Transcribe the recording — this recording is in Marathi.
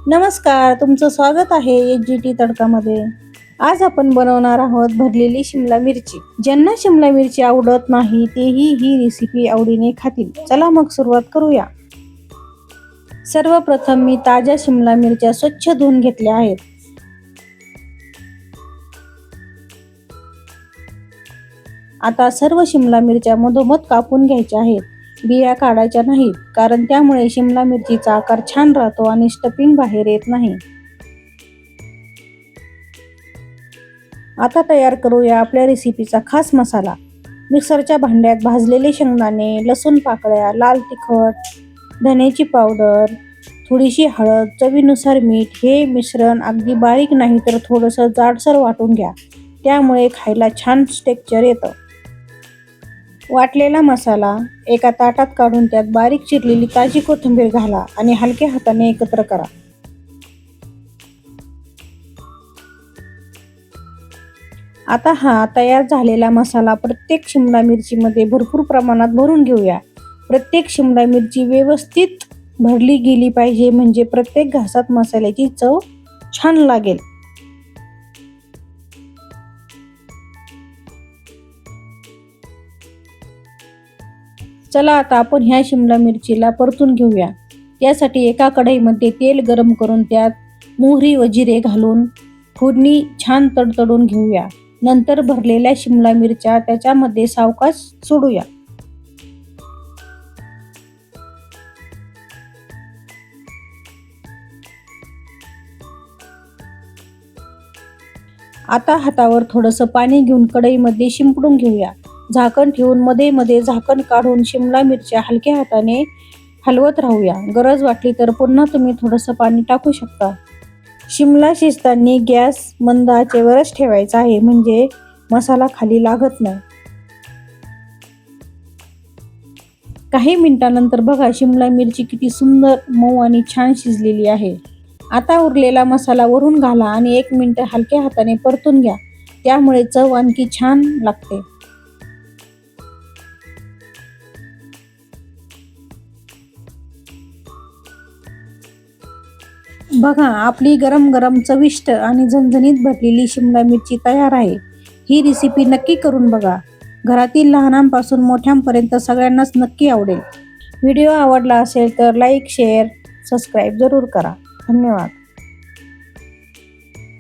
नमस्कार, तुमचं स्वागत आहे HGT तडकामध्ये। आज आपण बनवणार आहोत भरलेली शिमला मिरची। ज्यांना शिमला मिरची आवडत नाही तेही ही रेसिपी आवडीने खातील। चला मग सुरुवात करूया। सर्वप्रथम मी ताज्या शिमला मिरच्या स्वच्छ धुवून घेतल्या आहेत। आता सर्व शिमला मिरच्या मधोमध कापून घ्यायच्या आहेत। बिया काढायच्या नाहीत, कारण त्यामुळे शिमला मिरचीचा आकार छान राहतो आणि स्टफिंग बाहेर येत नाही। आता तयार करूया आपल्या रेसिपीचा खास मसाला। मिक्सरच्या भांड्यात भाजलेले शेंगदाणे, लसूण पाकळ्या, लाल तिखट, धण्याची पावडर, थोडीशी हळद, चवीनुसार मीठ हे मिश्रण अगदी बारीक नाही तर थोडंसं जाडसर वाटून घ्या, त्यामुळे खायला छान टेक्स्चर येतं। वाटलेला मसाला एका ताटात काढून त्यात बारीक चिरलेली ताजी कोथिंबीर घाला आणि हलक्या हाताने एकत्र करा। आता हा तयार झालेला मसाला प्रत्येक शिमला मिरचीमध्ये भरपूर प्रमाणात भरून घेऊया। प्रत्येक शिमला मिरची व्यवस्थित भरली गेली पाहिजे, म्हणजे प्रत्येक घासात मसाल्याची चव छान लागेल। चला आता आपण ह्या शिमला मिरचीला परतून घेऊया। त्यासाठी एका कढईमध्ये तेल गरम करून त्यात मोहरी व जिरे घालून फोडणी छान तडतडून घेऊया। नंतर भरलेल्या शिमला मिरच्या त्याच्यामध्ये सावकाश सोडूया। आता हातावर थोडंसं पाणी घेऊन कढईमध्ये शिंपडून घेऊया। झाकण ठेवून मध्ये मध्ये झाकण काढून शिमला मिरच्या हलक्या हाताने हलवत राहूया। गरज वाटली तर पुन्हा तुम्ही थोडंसं पाणी टाकू शकता। शिमला शिजताना गॅस मंद आचेवरच ठेवायचा आहे, म्हणजे मसाला खाली लागत नाही। काही मिनिटांनंतर बघा, शिमला मिरची किती सुंदर मऊ आणि छान शिजलेली आहे। आता उरलेला मसाला वरून घाला आणि 1 मिनिट हलक्या हाताने परतून घ्या, त्यामुळे चव आणखी छान लागते। बघा, आपली गरम गरम चविष्ट आणि झणझणीत भरलेली शिमला मिरची तयार आहे। ही रेसिपी नक्की करून बघा। घरातील लहानांपासून मोठ्यांपर्यंत सगळ्यांनाच नक्की आवडेल। व्हिडिओ आवडला असेल तर लाईक, शेअर, सबस्क्राईब जरूर करा। धन्यवाद।